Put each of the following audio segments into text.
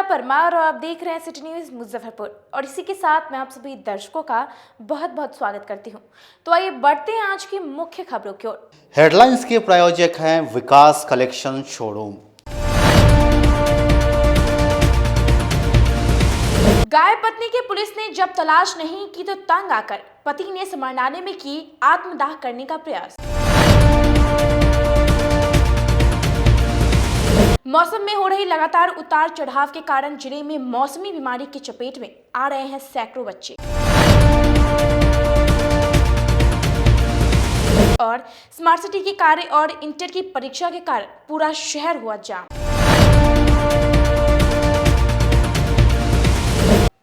परमार और आप देख रहे हैं सिटी न्यूज मुजफ्फरपुर और इसी के साथ मैं आप सभी दर्शकों का बहुत बहुत स्वागत करती हूं। तो आइए बढ़ते हैं आज की मुख्य खबरों की ओर। हेडलाइंस के प्रायोजक हैं विकास कलेक्शन शोरूम। गाय पत्नी की पुलिस ने जब तलाश नहीं की तो तंग आकर पति ने समरनाने में की आत्मदाह करने का प्रयास। मौसम में हो रही लगातार उतार चढ़ाव के कारण जिले में मौसमी बीमारी की चपेट में आ रहे हैं सैकड़ों बच्चे। और स्मार्ट सिटी के कार्य और इंटर की परीक्षा के कारण पूरा शहर हुआ जाम।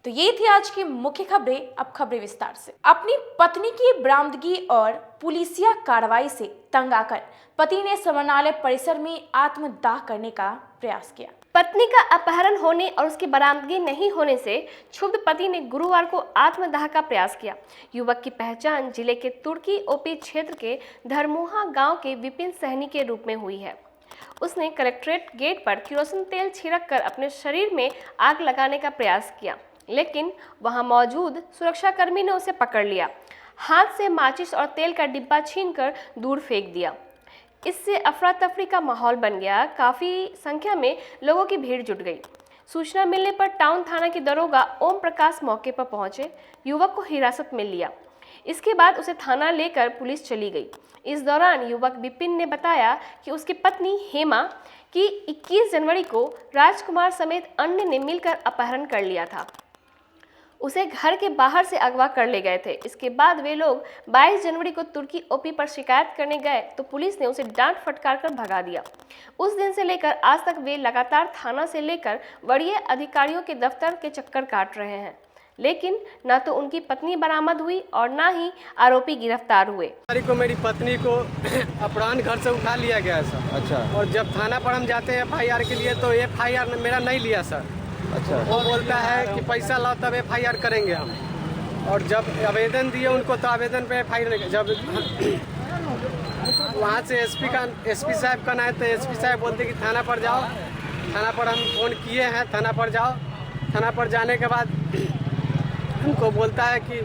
तो ये थी आज की मुख्य खबरें। अब खबरें विस्तार से। अपनी पत्नी की बरामदगी और पुलिसिया कार्रवाई से तंग आकर पति ने समरनालय परिसर में आत्मदाह करने का प्रयास किया। पत्नी का अपहरण होने और उसकी बरामदगी नहीं होने से क्षुब्ध पति ने गुरुवार को आत्मदाह का प्रयास किया। युवक की पहचान जिले के तुर्की ओपी क्षेत्र के धर्मोहा गांव के विपिन सहनी के रूप में हुई है। उसने कलेक्ट्रेट गेट पर किरोसिन तेल छिड़क कर अपने शरीर में आग लगाने का प्रयास किया, लेकिन वहां मौजूद सुरक्षाकर्मी ने उसे पकड़ लिया। हाथ से माचिस और तेल का डिब्बा छीनकर दूर फेंक दिया। इससे अफरा तफरी का माहौल बन गया। काफी संख्या में लोगों की भीड़ जुट गई। सूचना मिलने पर टाउन थाना के दरोगा ओम प्रकाश मौके पर पहुंचे, युवक को हिरासत में लिया। इसके बाद उसे थाना लेकर पुलिस चली गई। इस दौरान युवक विपिन ने बताया कि उसकी पत्नी हेमा की 21 जनवरी को राजकुमार समेत अन्य ने मिलकर अपहरण कर लिया था। उसे घर के बाहर से अगवा कर ले गए थे। इसके बाद वे लोग 22 जनवरी को तुर्की ओपी पर शिकायत करने गए तो पुलिस ने उसे डांट फटकार कर भगा दिया। उस दिन से लेकर आज तक वे लगातार थाना से लेकर वरीय अधिकारियों के दफ्तर के चक्कर काट रहे हैं, लेकिन न तो उनकी पत्नी बरामद हुई और न ही आरोपी गिरफ्तार हुए। को मेरी पत्नी को अपराध घर से उठा लिया गया सर। अच्छा। और जब थाना पर हम जाते हैं FIR के लिए तो FIR मेरा नहीं लिया सर। अच्छा। वो बोलता है कि पैसा लाओ तब FIR करेंगे हम, और जब आवेदन दिए उनको तो आवेदन पे FIR नहीं। जब वहाँ से SP साहब का ना, तो SP साहब बोलते कि थाना पर जाओ। थाना पर हम फोन किए हैं, थाना पर जाओ। थाना पर जाने के बाद उनको बोलता है कि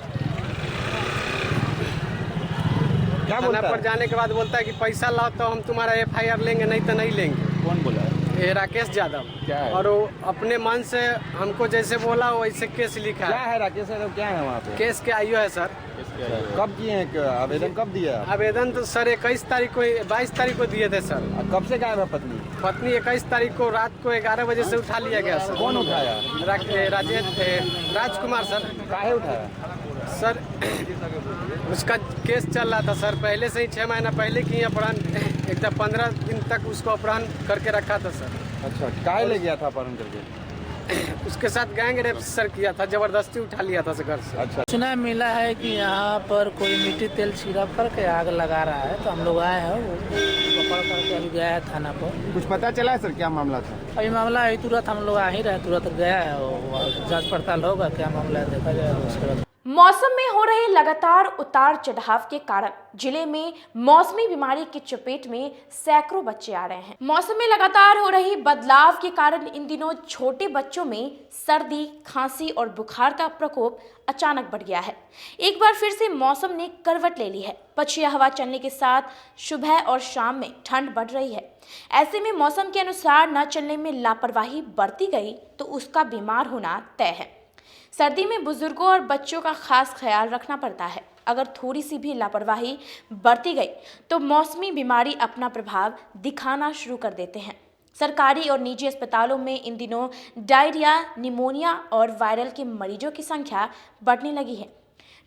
थाना पर जाने के बाद बोलता है कि पैसा लाओ तो हम तुम्हारा FIR लेंगे, नहीं तो नहीं लेंगे। कौन बोला? ये राकेश यादव। क्या है? और वो अपने मन से हमको जैसे बोला वैसे केस लिखा है। क्या है राकेश यादव, क्या है वहाँ पे? केस के आयु है सर। कब किए हैं, आवेदन कब दिया? आवेदन तो सर 22 तारीख को दिए थे सर। कब से गायब है पत्नी? पत्नी 21 तारीख को रात को 11 बजे से उठा लिया गया सर। कौन उठाया? राजकुमार सर। काहे उठाया सर? उसका केस चल रहा था सर, पहले से ही 6 महीना पहले की अपहरण, एकदम 15 दिन तक उसको अपहरण करके रखा था सर। अच्छा, काहे ले गया था अपहरण करके? उसके साथ गैंग रेप सर किया था, जबरदस्ती उठा लिया था घर से। अच्छा। सूचना मिला है कि यहाँ पर कोई मिट्टी तेल छिड़क करके आग लगा रहा है, तो हम लोग आए हैं, वो पकड़ करके अभी गया है थाना पर। कुछ पता चला है सर, क्या मामला था? अभी मामला है, तुरंत हम लोग आ ही रहे, तुरंत गया है और जांच पड़ताल होगा, क्या मामला है देखा जाएगा उसके बाद। मौसम में हो रहे लगातार उतार चढ़ाव के कारण जिले में मौसमी बीमारी की चपेट में सैकड़ों बच्चे आ रहे हैं। मौसम में लगातार हो रही बदलाव के कारण इन दिनों छोटे बच्चों में सर्दी, खांसी और बुखार का प्रकोप अचानक बढ़ गया है। एक बार फिर से मौसम ने करवट ले ली है। पछिया हवा चलने के साथ सुबह और शाम में ठंड बढ़ रही है। ऐसे में मौसम के अनुसार न चलने में लापरवाही बरती गई तो उसका बीमार होना तय है। सर्दी में बुजुर्गों और बच्चों का खास ख्याल रखना पड़ता है। अगर थोड़ी सी भी लापरवाही बरती गई तो मौसमी बीमारी अपना प्रभाव दिखाना शुरू कर देते हैं। सरकारी और निजी अस्पतालों में इन दिनों डायरिया, निमोनिया और वायरल के मरीजों की संख्या बढ़ने लगी है।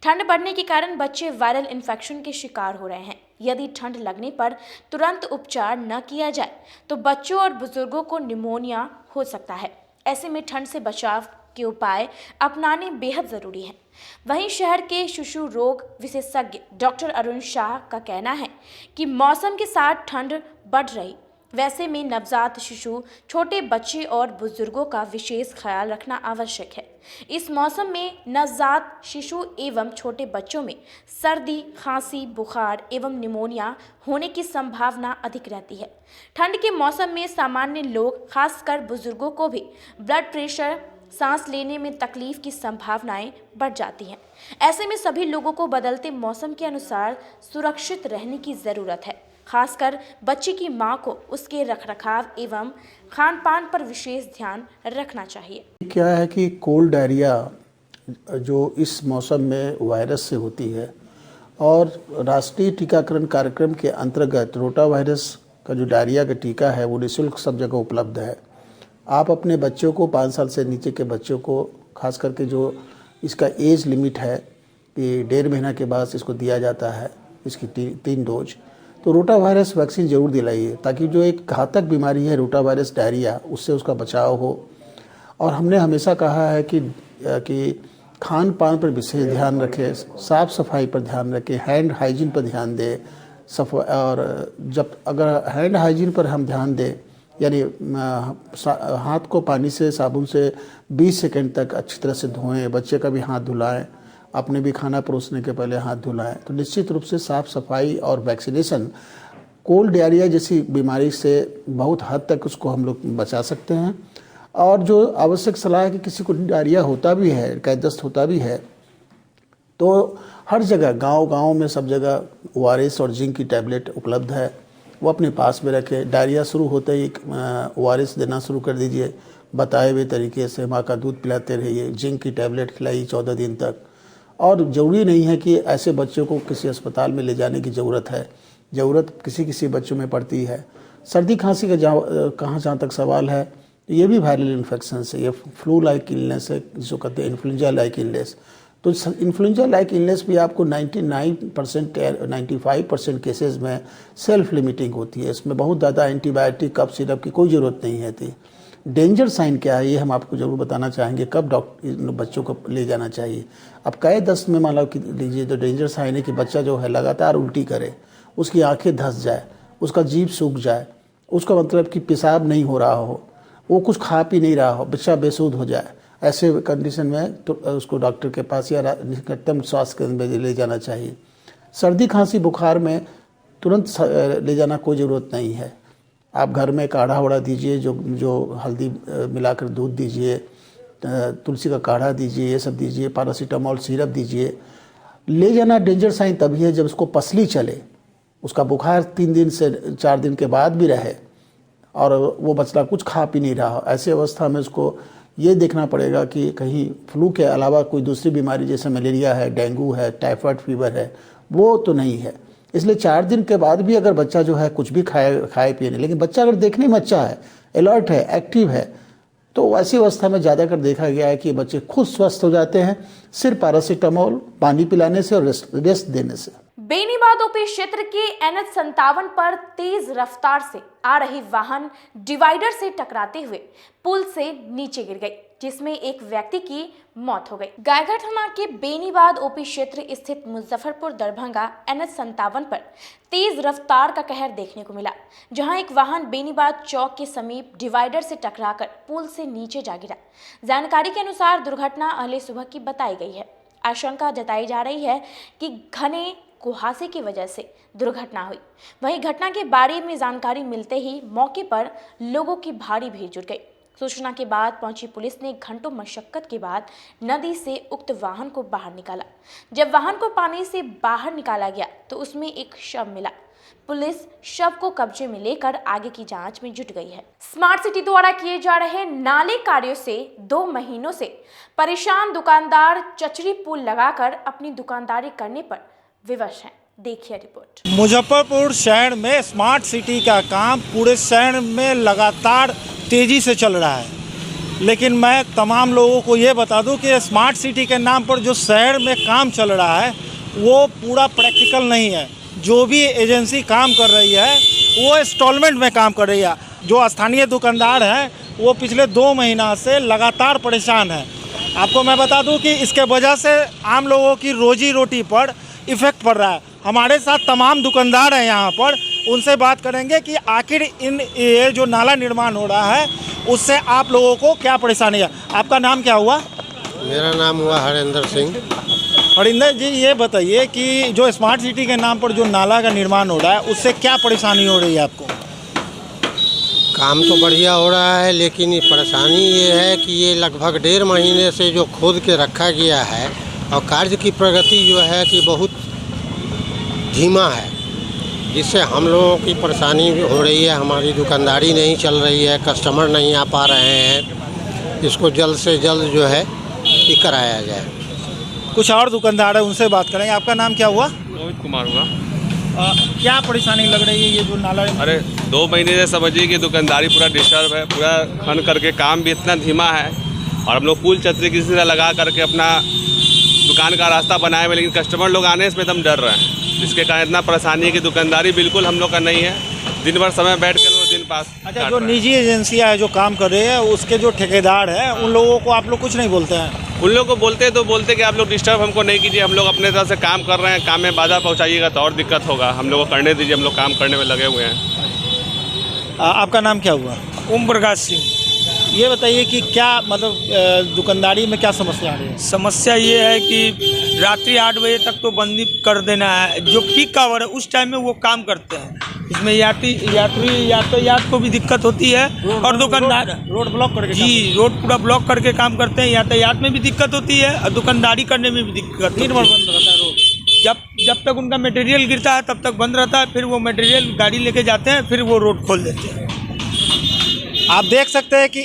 ठंड बढ़ने के कारण बच्चे वायरल इन्फेक्शन के शिकार हो रहे हैं। यदि ठंड लगने पर तुरंत उपचार न किया जाए तो बच्चों और बुजुर्गों को निमोनिया हो सकता है। ऐसे में ठंड से बचाव के उपाय अपनाने बेहद जरूरी है। वहीं शहर के शिशु रोग विशेषज्ञ डॉक्टर अरुण शाह का कहना है कि मौसम के साथ ठंड बढ़ रही, वैसे में नवजात शिशु, छोटे बच्चे और बुजुर्गों का विशेष ख्याल रखना आवश्यक है। इस मौसम में नवजात शिशु एवं छोटे बच्चों में सर्दी, खांसी, बुखार एवं निमोनिया होने की संभावना अधिक रहती है। ठंड के मौसम में सामान्य लोग, खासकर बुजुर्गों को भी ब्लड प्रेशर, सांस लेने में तकलीफ की संभावनाएं बढ़ जाती हैं। ऐसे में सभी लोगों को बदलते मौसम के अनुसार सुरक्षित रहने की ज़रूरत है। खासकर बच्चे की मां को उसके रखरखाव एवं खान पान पर विशेष ध्यान रखना चाहिए। क्या है कि कोल्ड डायरिया जो इस मौसम में वायरस से होती है और राष्ट्रीय टीकाकरण कार्यक्रम के अंतर्गत रोटा वायरस का जो डायरिया का टीका है वो निःशुल्क सब जगह उपलब्ध है। आप अपने बच्चों को 5 साल से नीचे के बच्चों को, खास करके जो इसका एज लिमिट है कि 1.5 महीना के बाद इसको दिया जाता है, इसकी 3 डोज, तो रोटा वायरस वैक्सीन ज़रूर दिलाइए ताकि जो एक घातक बीमारी है रोटा वायरस डायरिया, उससे उसका बचाव हो। और हमने हमेशा कहा है कि खान पान पर विशेष ध्यान रखें, साफ़ सफाई पर ध्यान रखें, हैंड हाइजीन पर ध्यान दें। और जब अगर हैंड हाइजीन पर हम ध्यान दें, यानी हाथ को पानी से, साबुन से 20 सेकंड तक अच्छी तरह से धोएं, बच्चे का भी हाथ धुलाएं, अपने भी खाना परोसने के पहले हाथ धुलाएं, तो निश्चित रूप से साफ़ सफाई और वैक्सीनेशन कोल्ड डायरिया जैसी बीमारी से बहुत हद तक उसको हम लोग बचा सकते हैं। और जो आवश्यक सलाह है कि किसी को डायरिया होता भी है, कैदस्त होता भी है, तो हर जगह गांव में सब जगह ORS और जिंक की टैबलेट उपलब्ध है, वो अपने पास में रखें। डायरिया शुरू होते ही ORS देना शुरू कर दीजिए, बताए हुए तरीके से माँ का दूध पिलाते रहिए, जिंक की टैबलेट खिलाइए 14 दिन तक। और ज़रूरी नहीं है कि ऐसे बच्चों को किसी अस्पताल में ले जाने की ज़रूरत है, ज़रूरत किसी बच्चों में पड़ती है। सर्दी खांसी का जहाँ तक सवाल है, तो ये भी वायरल इन्फेक्शन है, ये फ्लू लाइक इलनेस है जिसको कहते हैं इन्फ्लुएंजा लाइक इलनेस। तो इन्फ्लुएंजा लाइक इलनेस भी आपको 99% या 95% केसेस में सेल्फ लिमिटिंग होती है। इसमें बहुत ज़्यादा एंटीबायोटिक, कफ सिरप की कोई ज़रूरत नहीं है थी। डेंजर साइन क्या है ये हम आपको ज़रूर बताना चाहेंगे, कब डॉक्टर बच्चों को ले जाना चाहिए। अब कई 10 में मान लो कि लीजिए, तो डेंजर साइन है कि बच्चा जो है लगातार उल्टी करे, उसकी आंखें धंस जाए, उसका जीभ सूख जाए, उसका मतलब कि पेशाब नहीं हो रहा हो, वो कुछ खा पी नहीं रहा हो, बच्चा बेसुध हो जाए। ऐसे कंडीशन में तो उसको डॉक्टर के पास या निकटतम स्वास्थ्य केंद्र में ले जाना चाहिए। सर्दी खांसी बुखार में तुरंत ले जाना कोई ज़रूरत नहीं है। आप घर में काढ़ा वाढ़ा दीजिए, जो हल्दी मिलाकर दूध दीजिए, तुलसी का काढ़ा दीजिए, ये सब दीजिए, पैरासीटामोल सिरप दीजिए। ले जाना डेंजर साइन तभी है जब उसको पसली चले, उसका बुखार 3 दिन से 4 दिन के बाद भी रहे और वो बच्चा कुछ खा पी नहीं रहा। ऐसी अवस्था में उसको ये देखना पड़ेगा कि कहीं फ्लू के अलावा कोई दूसरी बीमारी जैसे मलेरिया है, डेंगू है, टाइफाइड फीवर है, वो तो नहीं है। इसलिए 4 दिन के बाद भी अगर बच्चा जो है कुछ भी खाए पिए नहीं, लेकिन बच्चा अगर देखने में अच्छा है, अलर्ट है, एक्टिव है, तो ऐसी अवस्था में ज़्यादातर देखा गया है कि बच्चे खुद स्वस्थ हो जाते हैं सिर्फ पैरासीटामोल पानी पिलाने से और रेस्ट देने से। बेनीबाद ओपी क्षेत्र के NH57 पर तेज रफ्तार से आ रही वाहन डिवाइडर से टकराते हुए पुल से नीचे गिर गई, जिसमें एक व्यक्ति की मौत हो गई। गायघाट थाना के बेनीबाद ओपी क्षेत्र स्थित मुजफ्फरपुर दरभंगा NH57 पर तेज रफ्तार का कहर देखने को मिला, जहां एक वाहन बेनीबाद चौक के समीप डिवाइडर से टकराकर पुल से नीचे जा गिरा। जानकारी के अनुसार दुर्घटना अगले सुबह की बताई गई है। आशंका जताई जा रही है कि घने कुहासे की वजह से दुर्घटना हुई। वहीं घटना के बारे में जानकारी मिलते ही मौके पर लोगों की भारी भीड़ जुट गई। सूचना के बाद पहुंची पुलिस ने घंटों मशक्कत के बाद नदी से उक्त वाहन को बाहर निकाला। जब वाहन को पानी से बाहर निकाला गया तो उसमें एक शव मिला। पुलिस शव को कब्जे में लेकर आगे की जांच में जुट गई है। स्मार्ट सिटी द्वारा किए जा रहे नाले कार्यों से 2 महीनों से परेशान दुकानदार चचरी पुल लगाकर अपनी दुकानदारी करने पर विवश हैं। देखिए रिपोर्ट। मुजफ्फरपुर शहर में स्मार्ट सिटी का काम पूरे शहर में लगातार तेज़ी से चल रहा है, लेकिन मैं तमाम लोगों को ये बता दूं कि स्मार्ट सिटी के नाम पर जो शहर में काम चल रहा है वो पूरा प्रैक्टिकल नहीं है। जो भी एजेंसी काम कर रही है वो इंस्टॉलमेंट में काम कर रही है। जो स्थानीय दुकानदार हैं वो पिछले 2 महीना से लगातार परेशान हैं। आपको मैं बता दूं कि इसके वजह से आम लोगों की रोजी रोटी पर इफ़ेक्ट पड़ रहा है। हमारे साथ तमाम दुकानदार हैं यहाँ पर, उनसे बात करेंगे कि आखिर ये जो नाला निर्माण हो रहा है उससे आप लोगों को क्या परेशानी है। आपका नाम क्या हुआ? मेरा नाम हुआ हरेंद्र सिंह। हरिंदर जी, ये बताइए कि जो स्मार्ट सिटी के नाम पर जो नाला का निर्माण हो रहा है उससे क्या परेशानी हो रही है आपको? काम तो बढ़िया हो रहा है, लेकिन ये परेशानी ये है कि ये लगभग 1.5 महीने से जो खोद के रखा गया है और कार्य की प्रगति जो है कि बहुत धीमा है, जिससे हम लोगों की परेशानी हो रही है। हमारी दुकानदारी नहीं चल रही है, कस्टमर नहीं आ पा रहे हैं। इसको जल्द से जल्द जो है ठीक कराया जाए। कुछ और दुकानदार है, उनसे बात करेंगे। आपका नाम क्या हुआ? रोहित कुमार हुआ। क्या परेशानी लग रही है ये जो नाला? अरे 2 महीने से समझिए कि दुकानदारी पूरा डिस्टर्ब है, पूरा खन करके काम भी इतना धीमा है। और हम लोग पुल छतरी किसी तरह लगा करके अपना दुकान का रास्ता बनाए हुए, लेकिन कस्टमर लोग आने से एकदम डर रहे हैं, जिसके कारण इतना परेशानी है कि दुकानदारी बिल्कुल हम लोग का नहीं है। दिन भर समय बैठ कर वो दिन पास। अच्छा, जो निजी एजेंसियाँ है जो काम कर रहे हैं, उसके जो ठेकेदार हैं उन लोगों को आप लोग कुछ नहीं बोलते हैं? उन लोग को बोलते तो बोलते कि आप लोग डिस्टर्ब हमको नहीं कीजिए, हम लोग अपने तरफ से काम कर रहे हैं, काम में बाधा पहुंचाइएगा तो और दिक्कत होगा। हम लोग को करने दीजिए, हम लोग काम करने में लगे हुए हैं। आपका नाम क्या हुआ? ओम प्रकाश सिंह। ये बताइए कि क्या मतलब दुकानदारी में क्या समस्या आ रही है? समस्या ये है कि रात्रि 8 बजे तक तो बंदी कर देना है। जो पीक आवर है उस टाइम में वो काम करते हैं। इसमें यातायात को भी दिक्कत होती है और दुकानदार रोड ब्लॉक करके रोड पूरा ब्लॉक करके काम करते हैं। यातायात में भी दिक्कत होती है और दुकानदारी करने में भी दिक्कत। दिन भर बंद रहता है रोड। जब तक उनका मटेरियल गिरता है तब तक बंद रहता है, फिर वो मटेरियल गाड़ी लेके जाते हैं, फिर वो रोड खोल देते हैं। आप देख सकते हैं कि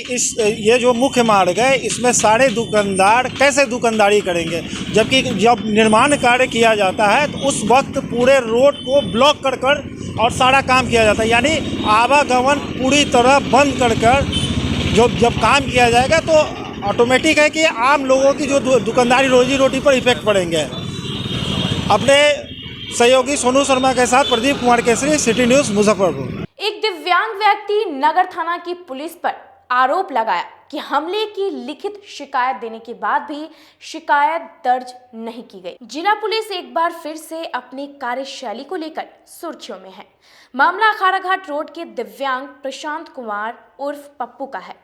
ये जो मुख्य मार्ग है इसमें सारे दुकानदार कैसे दुकानदारी करेंगे, जबकि जब निर्माण कार्य किया जाता है तो उस वक्त पूरे रोड को ब्लॉक कर और सारा काम किया जाता है। यानी आवागमन पूरी तरह बंद कर जब काम किया जाएगा तो ऑटोमेटिक है कि आम लोगों की जो दुकानदारी रोजी रोटी पर इफेक्ट पड़ेंगे। अपने सहयोगी सोनू शर्मा के साथ प्रदीप कुमार केसरी, सिटी न्यूज़, मुजफ्फरपुर। एक दिव्यांग व्यक्ति नगर थाना की पुलिस पर आरोप लगाया कि हमले की लिखित शिकायत देने के बाद भी शिकायत दर्ज नहीं की गई। जिला पुलिस एक बार फिर से अपनी कार्यशैली को लेकर सुर्खियों में है। मामला खाराघाट रोड के दिव्यांग प्रशांत कुमार उर्फ पप्पू का है।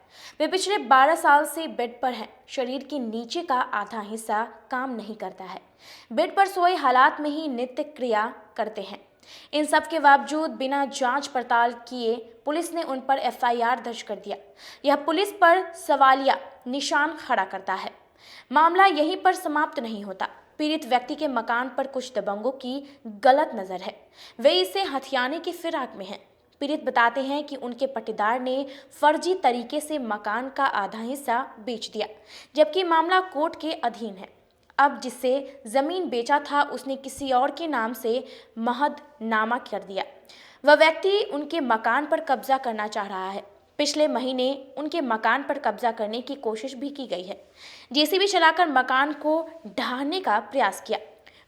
वे पिछले 12 साल से बेड पर हैं। शरीर के नीचे का आधा हिस्सा काम नहीं करता है। बेड पर सोए हालात में ही नित्य क्रिया करते हैं। इन सब के बावजूद बिना जांच पड़ताल किए पुलिस ने उन पर एफआईआर दर्ज कर दिया। यह पुलिस पर सवालिया निशान खड़ा करता है। मामला यहीं पर समाप्त नहीं होता। पीड़ित व्यक्ति के मकान पर कुछ दबंगों की गलत नजर है। वे इसे हथियाने की फिराक में हैं। पीड़ित बताते हैं कि उनके पट्टेदार ने फर्जी तरीके से मकान का आधा हिस्सा बेच दिया, जबकि मामला कोर्ट के अधीन है। अब जिससे जमीन बेचा था उसने किसी और के नाम से महदनामा कर दिया। वह व्यक्ति उनके मकान पर कब्जा करना चाह रहा है। पिछले महीने उनके मकान पर कब्जा करने की कोशिश भी की गई है। जेसीबी चलाकर मकान को ढहाने का प्रयास किया।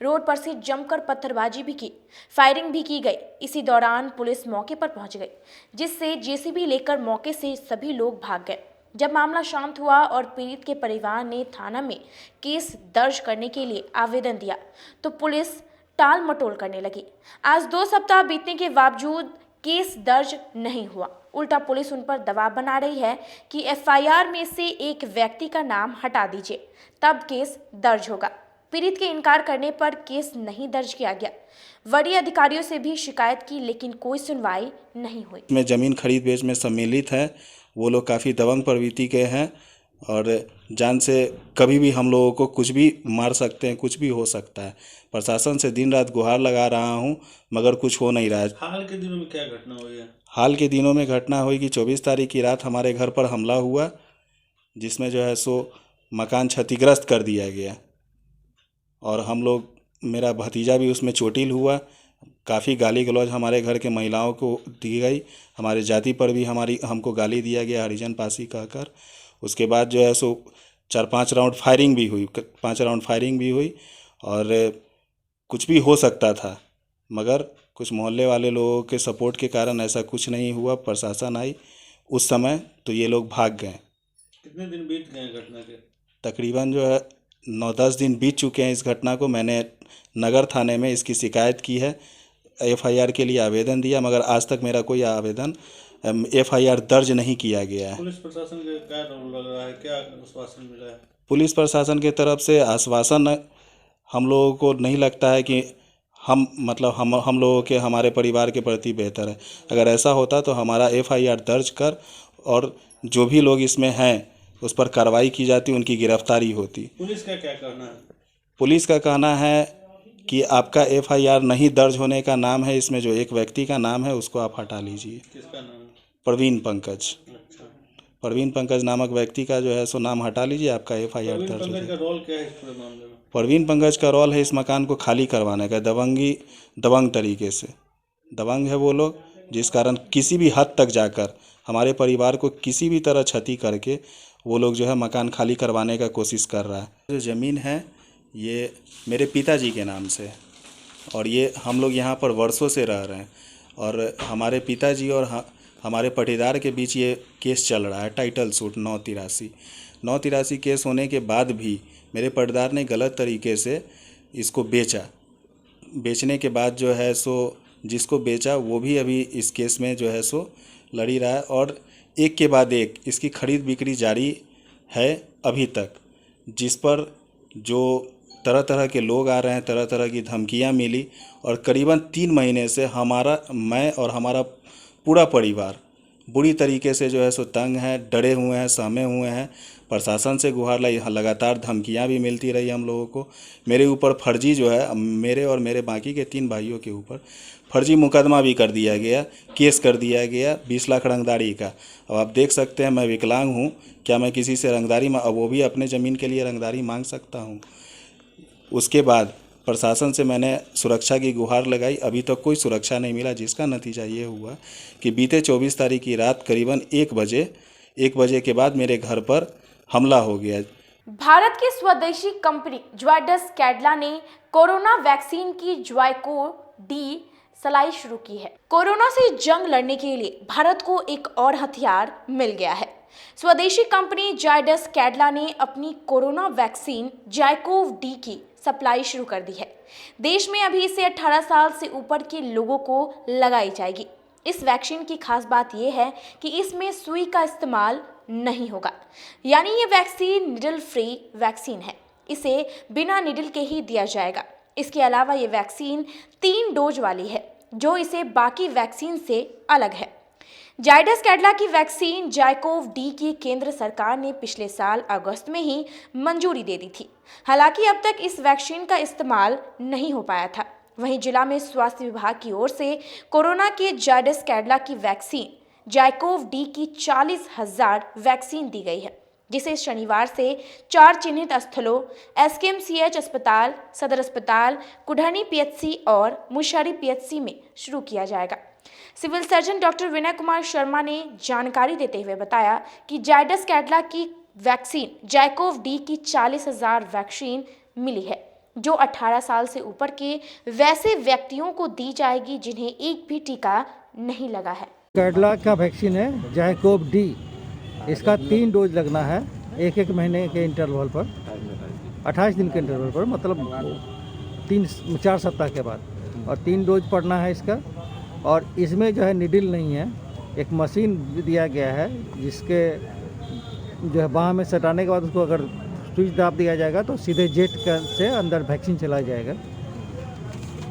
रोड पर से जमकर पत्थरबाजी भी की, फायरिंग भी की गई। इसी दौरान पुलिस मौके पर पहुंच गई, जिससे जेसीबी लेकर मौके से सभी लोग भाग गए। जब मामला शांत हुआ और पीड़ित के परिवार ने थाना में केस दर्ज करने के लिए आवेदन दिया तो पुलिस टाल मटोल करने लगी। आज 2 सप्ताह बीतने के बावजूद केस दर्ज नहीं हुआ। उल्टा पुलिस उन पर दबाव बना रही है कि एफआईआर में से एक व्यक्ति का नाम हटा दीजिए, तब केस दर्ज होगा। पीड़ित के इनकार करने पर केस नहीं दर्ज किया गया। वरीय अधिकारियों से भी शिकायत की, लेकिन कोई सुनवाई नहीं हुई। में ज़मीन खरीद बेच में सम्मिलित है। वो लोग काफ़ी दबंग प्रवृत्ति के हैं और जान से कभी भी हम लोगों को कुछ भी मार सकते हैं, कुछ भी हो सकता है। प्रशासन से दिन रात गुहार लगा रहा हूं, मगर कुछ हो नहीं रहा है। हाल के दिनों में क्या घटना हुई है? हाल के दिनों में घटना हुई कि 24 तारीख की रात हमारे घर पर हमला हुआ, जिसमें जो है सो मकान क्षतिग्रस्त कर दिया गया और हम लोग, मेरा भतीजा भी उसमें चोटिल हुआ। काफ़ी गाली गलौज हमारे घर के महिलाओं को दी गई। हमारे जाति पर भी हमको गाली दिया गया, हरिजन पासी कहकर। उसके बाद जो है सो 4-5 राउंड फायरिंग भी हुई, 5 राउंड फायरिंग भी हुई और कुछ भी हो सकता था, मगर कुछ मोहल्ले वाले लोगों के सपोर्ट के कारण ऐसा कुछ नहीं हुआ। प्रशासन आई उस समय तो ये लोग भाग गए। कितने दिन बीत गए घटना के? तकरीबन जो है 9-10 दिन बीत चुके हैं इस घटना को। मैंने नगर थाने में इसकी शिकायत की है, एफआईआर के लिए आवेदन दिया, मगर आज तक मेरा कोई आवेदन एफआईआर दर्ज नहीं किया गया है। पुलिस प्रशासन का क्या रोल लग रहा है, क्या आश्वासन मिला है? पुलिस प्रशासन की तरफ से आश्वासन हम लोगों को नहीं लगता है कि हम लोगों के हमारे परिवार के प्रति बेहतर है। अगर ऐसा होता तो हमारा FIR दर्ज कर और जो भी लोग इसमें हैं उस पर कार्रवाई की जाती, उनकी गिरफ्तारी होती। पुलिस का क्या कहना है? पुलिस का कहना है कि आपका FIR नहीं दर्ज होने का नाम है, इसमें जो एक व्यक्ति का नाम है उसको आप हटा लीजिए। किसका नाम? प्रवीण पंकज। प्रवीण पंकज नामक व्यक्ति का जो है सो नाम हटा लीजिए, आपका FIR दर्ज हो जाएगा। रोल क्या है इस पूरे मामले में? प्रवीण पंकज का रोल है इस मकान को खाली करवाने का, दबंग तरीके से। दबंग है वो लोग जिस कारण किसी भी हद तक जाकर हमारे परिवार को किसी भी तरह क्षति करके वो लोग जो है मकान खाली करवाने का कोशिश कर रहा है। जो ज़मीन है ये मेरे पिताजी के नाम से, और ये हम लोग यहाँ पर वर्षों से रह रहे हैं, और हमारे पिताजी और हमारे पटीदार के बीच ये केस चल रहा है, टाइटल सूट 983 केस होने के बाद भी मेरे पटीदार ने गलत तरीके से इसको बेचा। बेचने के बाद जो है सो जिसको बेचा वो भी अभी इस केस में जो है सो लड़ी रहा है, और एक के बाद एक इसकी खरीद बिक्री जारी है अभी तक, जिस पर जो तरह तरह के लोग आ रहे हैं, तरह तरह की धमकियां मिली, और करीबन 3 महीने से मैं और हमारा पूरा परिवार बुरी तरीके से जो है सो तंग है, डरे हुए हैं, सहमे हुए हैं। प्रशासन से गुहार लगातार धमकियां भी मिलती रही हम लोगों को। मेरे ऊपर फर्जी जो है, मेरे और मेरे बाकी के 3 भाइयों के ऊपर फर्जी मुकदमा भी कर दिया गया, केस कर दिया गया 20 लाख रंगदारी का। अब आप देख सकते हैं मैं विकलांग हूँ, क्या मैं किसी से रंगदारी वो भी अपने ज़मीन के लिए रंगदारी मांग सकता हूँ? उसके बाद प्रशासन से मैंने सुरक्षा की गुहार लगाई, अभी तक कोई सुरक्षा नहीं मिला, जिसका नतीजा ये हुआ कि बीते 24 तारीख की रात करीबन 1 बजे के बाद मेरे घर पर हमला हो गया। भारत की स्वदेशी कंपनी जायडस कैडिला ने कोरोना वैक्सीन की जाइकोव-डी सप्लाई शुरू की है। कोरोना से जंग लड़ने के लिए भारत को एक और हथियार मिल गया है। स्वदेशी कंपनी जायडस कैडिला ने अपनी कोरोना वैक्सीन जाइकोव-डी की सप्लाई शुरू कर दी है। देश में अभी इसे 18 साल से ऊपर के लोगों को लगाई जाएगी। इस वैक्सीन की खास बात यह है कि इसमें सुई का इस्तेमाल नहीं होगा, यानी ये वैक्सीन निडल फ्री वैक्सीन है। इसे बिना निडल के ही दिया जाएगा। इसके अलावा ये वैक्सीन 3 डोज वाली है, जो इसे बाकी वैक्सीन से अलग है। जायडस कैडिला की वैक्सीन जाइकोव-डी की केंद्र सरकार ने पिछले साल अगस्त में ही मंजूरी दे दी थी। हालांकि अब तक इस वैक्सीन का इस्तेमाल नहीं हो पाया था। वहीं जिला में स्वास्थ्य विभाग की ओर से कोरोना के जायडस कैडिला की वैक्सीन जाइकोव-डी की 40,000 वैक्सीन दी गई है, जिसे शनिवार से 4 चिन्हित स्थलों SKMCH अस्पताल, सदर अस्पताल, कुढ़नी PHC और मुशहरी PHC में शुरू किया जाएगा। Civil surgeon doctor Vinay Kumar Sharma ने जानकारी देते हुए बताया कि जायडस कैडिला की वैक्सीन जाइकोव-डी की 40,000 वैक्सीन मिली है, जो 18 साल से ऊपर के वैसे व्यक्तियों को दी जाएगी जिन्हें एक भी टीका नहीं लगा है। कैडिला का वैक्सीन है जाइकोव-डी, इसका 3 डोज लगना है, 1 महीने के इंटरवल पर, 28 दिन के इंटरवल पर, मतलब 4 सप्ताह के बाद, और 3 डोज पड़ना है इसका। और इसमें जो है निडिल नहीं है, एक मशीन दिया गया है जिसके जो है बाह में सटाने के बाद उसको अगर स्विच दाब दिया जाएगा तो सीधे जेट से अंदर वैक्सीन चला जाएगा।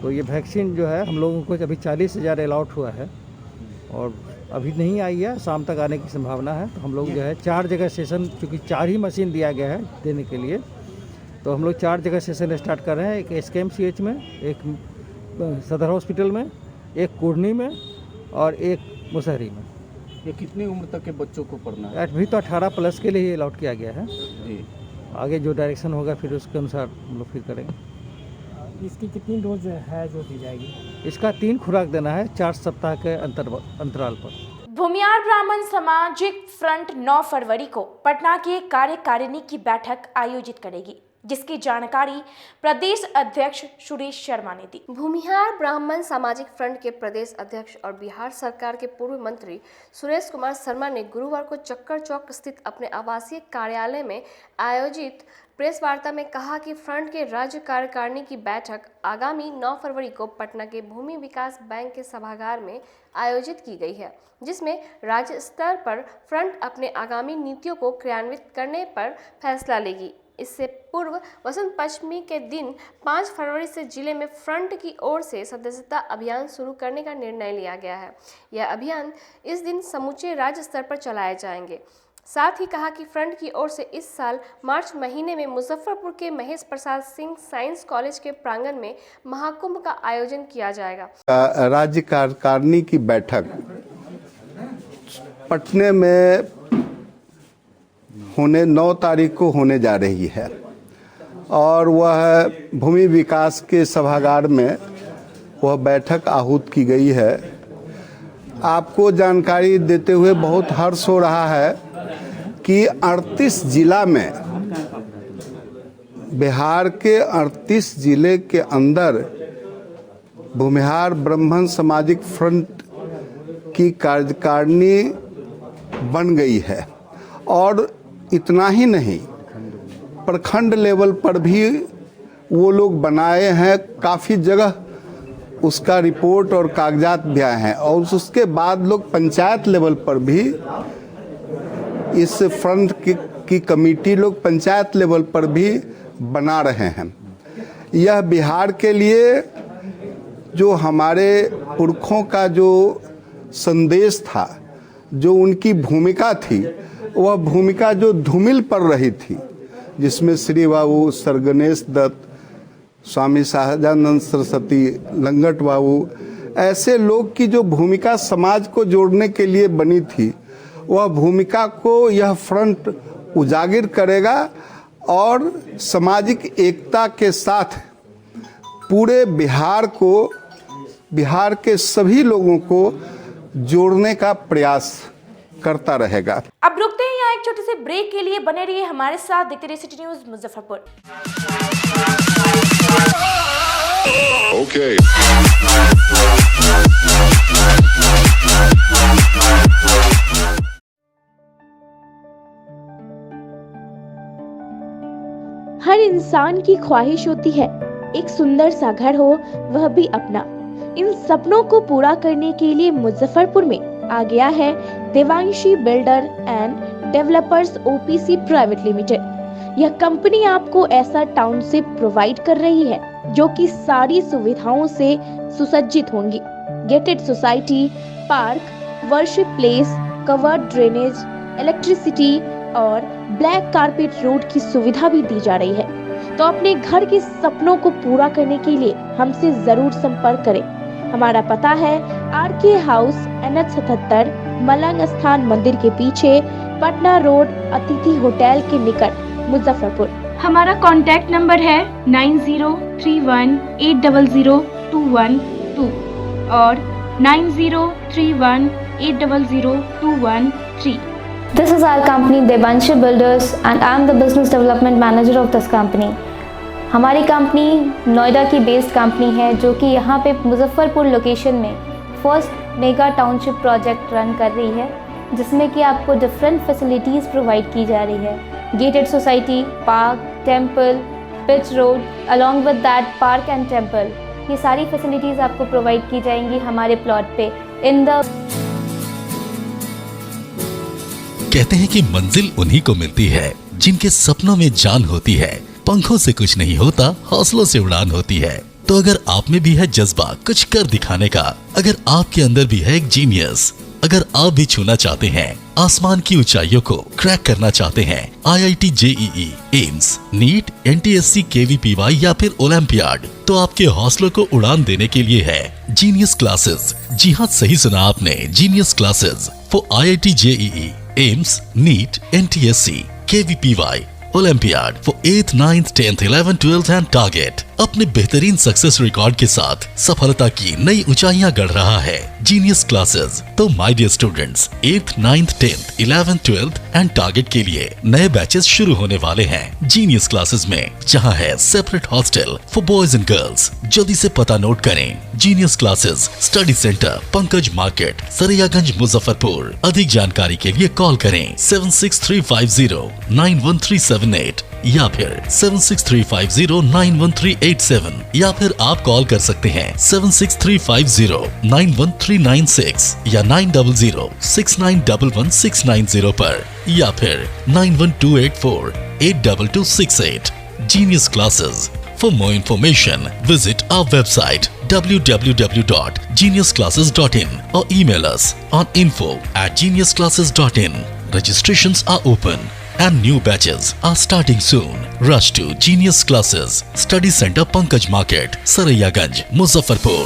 तो ये वैक्सीन जो है हम लोगों को अभी 40,000 अलॉट हुआ है और अभी नहीं आई है, शाम तक आने की संभावना है। तो हम लोग जो है 4 जगह सेशन, चूँकि 4 ही मशीन दिया गया है देने के लिए, तो हम लोग 4 जगह सेशन स्टार्ट कर रहे हैं। एक SKMCH में, एक सदर हॉस्पिटल में, एक कुढ़नी में और एक मुशहरी में। ये कितनी उम्र तक के बच्चों को पढ़ना है? अभी तो 18 प्लस के लिए ही अलॉट किया गया है जी। आगे जो डायरेक्शन होगा फिर उसके अनुसार हम लोग फिर करेंगे। इसकी कितनी डोज है जो दी जाएगी? इसका 3 खुराक देना है 4 सप्ताह के अंतराल पर। भूमियार ब्राह्मण सामाजिक फ्रंट 9 फरवरी को पटना के कार्यकारिणी की बैठक आयोजित करेगी, जिसकी जानकारी प्रदेश अध्यक्ष सुरेश शर्मा ने दी। भूमिहार ब्राह्मण सामाजिक फ्रंट के प्रदेश अध्यक्ष और बिहार सरकार के पूर्व मंत्री सुरेश कुमार शर्मा ने गुरुवार को चक्कर चौक स्थित अपने आवासीय कार्यालय में आयोजित प्रेस वार्ता में कहा कि फ्रंट के राज्य कार्यकारिणी की बैठक आगामी 9 फरवरी को पटना के भूमि विकास बैंक के सभागार में आयोजित की गई है, जिसमें राज्य स्तर पर फ्रंट अपने आगामी नीतियों को क्रियान्वित करने पर फैसला लेगी। इससे पूर्व वसंत पंचमी के दिन 5 फरवरी से जिले में फ्रंट की ओर से सदस्यता अभियान शुरू करने का निर्णय लिया गया है। यह अभियान इस दिन समूचे राज्य स्तर पर चलाए जाएंगे। साथ ही कहा कि फ्रंट की ओर से इस साल मार्च महीने में मुजफ्फरपुर के महेश प्रसाद सिंह साइंस कॉलेज के प्रांगण में महाकुंभ का आयोजन किया जाएगा। राज्य कार्यकारिणी की बैठक पटने में होने 9 तारीख को होने जा रही है और वह भूमि विकास के सभागार में वह बैठक आहूत की गई है। आपको जानकारी देते हुए बहुत हर्ष हो रहा है कि 38 जिला में, बिहार के 38 जिले के अंदर भूमिहार ब्राह्मण सामाजिक फ्रंट की कार्यकारिणी बन गई है। और इतना ही नहीं, प्रखंड लेवल पर भी वो लोग बनाए हैं, काफ़ी जगह उसका रिपोर्ट और कागजात भी आए हैं। और उसके बाद लोग पंचायत लेवल पर भी इस फ्रंट की कमेटी लोग पंचायत लेवल पर भी बना रहे हैं। यह बिहार के लिए जो हमारे पुरखों का जो संदेश था, जो उनकी भूमिका थी, वह भूमिका जो धूमिल पड़ रही थी, जिसमें श्री बाबू सर गणेश दत्त, स्वामी सहजानंद सरस्वती, लंगट बाबू, ऐसे लोग की जो भूमिका समाज को जोड़ने के लिए बनी थी, वह भूमिका को यह फ्रंट उजागर करेगा और सामाजिक एकता के साथ पूरे बिहार को, बिहार के सभी लोगों को जोड़ने का प्रयास करता रहेगा। अब रुकते हैं यहाँ एक छोटे से ब्रेक के लिए। बने रहिए हमारे साथ, देखते रहिए सिटी न्यूज़ मुजफ्फरपुर। Okay. हर इंसान की ख्वाहिश होती है एक सुंदर सा घर हो, वह भी अपना। इन सपनों को पूरा करने के लिए मुजफ्फरपुर में आ गया है Devanshi builder and developers OPC private limited. यह कंपनी आपको ऐसा टाउनशिप प्रोवाइड कर रही है जो कि सारी सुविधाओं से सुसज्जित होंगी। Gated society, park, worship place, covered drainage, electricity और ब्लैक कारपेट रोड की सुविधा भी दी जा रही है। तो अपने घर के सपनों को पूरा करने के लिए हमसे जरूर संपर्क करें। हमारा पता है आरके हाउस, NH 77, मलंग स्थान मंदिर के पीछे, पटना रोड, अतिथि होटल के निकट, मुजफ्फरपुर। हमारा कॉन्टैक्ट नंबर है 9031800212 और 9031800213। This is our company Devanshi Builders and I am the business development manager of this company. हमारी कंपनी नोएडा की बेस्ड कंपनी है जो कि यहाँ पे मुजफ्फरपुर लोकेशन में first mega township project run कर रही है, जिसमें कि आपको डिफरेंट फैसिलिटीज़ प्रोवाइड की जा रही है। Gated society, park, temple, pitch road, along with that park and temple, ये सारी फैसिलिटीज़ आपको प्रोवाइड की जाएंगी हमारे प्लॉट पे। इन द कहते हैं कि मंजिल उन्हीं को मिलती है जिनके सपनों में जान होती है। पंखों से कुछ नहीं होता, हौसलों से उड़ान होती है। तो अगर आप में भी है जज्बा कुछ कर दिखाने का, अगर आपके अंदर भी है एक जीनियस, अगर आप भी छूना चाहते हैं आसमान की ऊंचाइयों को, क्रैक करना चाहते हैं IIT JEE, AIIMS, NEET, NTSC, KVPY या फिर ओलंपियाड, तो आपके हौसलों को उड़ान देने के लिए है जीनियस क्लासेस। जी हाँ, सही सुना आपने, Genius Classes for IIT JEE, AIIMS, NEET, NTSC, KVPY, olympiad for 8th, 9th, 10th, 11th, 12th and target. अपने बेहतरीन सक्सेस रिकॉर्ड के साथ सफलता की नई ऊंचाइयां गढ़ रहा है जीनियस क्लासेस। तो my dear students, 8th, 9th, 10th, 11th, 12th and target के लिए नए बैचेस शुरू होने वाले हैं जीनियस क्लासेस में, जहां है separate hostel for boys and girls. जल्दी से पता नोट करें, Genius Classes, study centre, Pankaj market, Saraiyaganj, Muzaffarpur. अधिक जानकारी के लिए कॉल करें 763509138 या फिर 763509138 8637 या फिर आप कॉल कर सकते हैं 76350 या 9006911690 पर या फिर 9128482268। Genius Classes. For more information, visit our website www.geniusclasses.in or email us on info@geniusclasses.in. Registrations are open and new batches are starting soon. Rush to Genius Classes, Study Center Pankaj Market, Saraiyaganj, Muzaffarpur.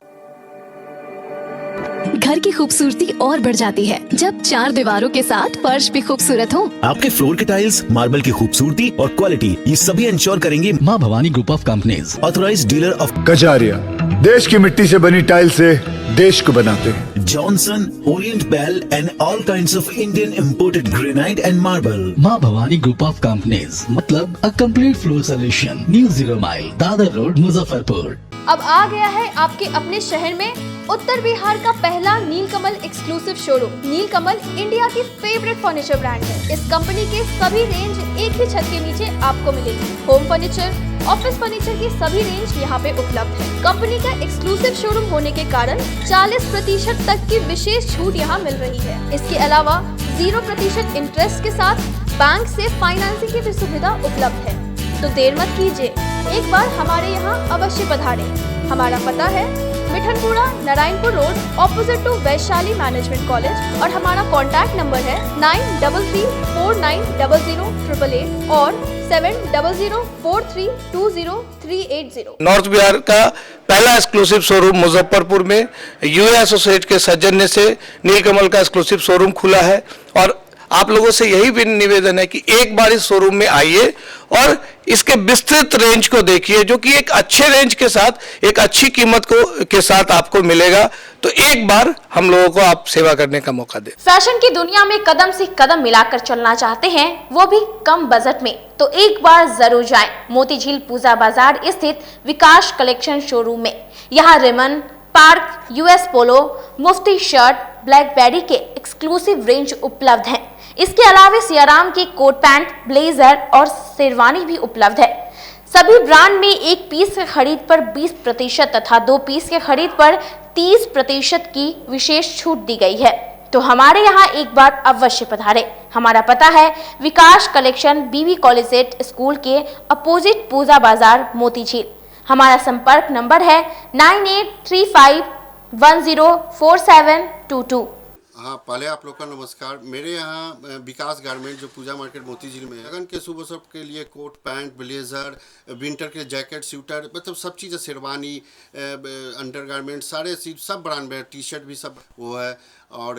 घर की खूबसूरती और बढ़ जाती है जब चार दीवारों के साथ फर्श भी खूबसूरत हो। आपके फ्लोर के टाइल्स, मार्बल की खूबसूरती और क्वालिटी, ये सभी इंश्योर करेंगे माँ Bhavani group of companies, authorised dealer of Kajaria. देश की मिट्टी से बनी टाइल से देश को बनाते हैं। Johnson, Orient Bell and all kinds of Indian imported granite and marble. Maa Bhavani group of companies, मतलब a complete floor solution, new 0 mile, Dadar road, Muzaffarpur. अब आ गया है आपके अपने शहर में उत्तर बिहार का पहला नीलकमल एक्सक्लूसिव शोरूम। नीलकमल इंडिया की फेवरेट फर्नीचर ब्रांड है। इस कंपनी के सभी रेंज एक ही छत के नीचे आपको मिलेगी। होम फर्नीचर, ऑफिस फर्नीचर की सभी रेंज यहाँ पे उपलब्ध है। कंपनी का एक्सक्लूसिव शोरूम होने के कारण 40% तक की विशेष छूट यहाँ मिल रही है। इसके अलावा 0% इंटरेस्ट के साथ बैंक से फाइनेंसिंग की भी सुविधा उपलब्ध है। तो देर मत कीजिए, एक बार हमारे यहाँ अवश्य पधारें। हमारा पता है Mithanpura, Narayanpur road, opposite to Vaishali management college और हमारा कॉन्टैक्ट नंबर है 9334900888 और 7004320380। नॉर्थ बिहार का पहला एक्सक्लूसिव शोरूम मुजफ्फरपुर में यूए एसोसिएट के सौजन्य से नीलकमल का एक्सक्लूसिव शोरूम खुला है और आप लोगों से यही भी निवेदन है कि एक बार इस शोरूम में आइए और इसके विस्तृत रेंज को देखिए, जो कि एक अच्छे रेंज के साथ एक अच्छी कीमत के साथ आपको मिलेगा। तो एक बार हम लोगों को आप सेवा करने का मौका दें। फैशन की दुनिया में कदम से कदम मिलाकर चलना चाहते हैं, वो भी कम बजट में, तो एक बार जरूर जाएं मोतीझील पूजा बाजार स्थित विकास कलेक्शन शोरूम में। यहाँ रिमन, पार्क, यूएस पोलो, मुफ्ती शर्ट, ब्लैकबेरी के एक्सक्लूसिव रेंज उपलब्ध हैं। इसके अलावा सियाराम के कोट पैंट, ब्लेजर और शेरवानी भी उपलब्ध है। सभी ब्रांड में 1 पीस के खरीद पर 20% तथा 2 पीस के खरीद पर 30% की विशेष छूट दी गई है। तो हमारे यहाँ एक बार अवश्य पधारें। हमारा पता है विकास कलेक्शन, बीवी कॉलेज स्कूल के अपोजिट पूजा बाजार, मोतीझील। हमारा संपर्क नंबर है 9835104722। हाँ, पहले आप लोग का नमस्कार। मेरे यहाँ विकास गारमेंट जो पूजा मार्केट मोतीझील में है, लगन के शुभ अवसर के लिए कोट पैंट, ब्लेजर, विंटर के जैकेट, स्वेटर, मतलब सब चीज़, शेरवानी, अंडर गारमेंट, सारे सब ब्रांड में, टी शर्ट भी सब वो है, और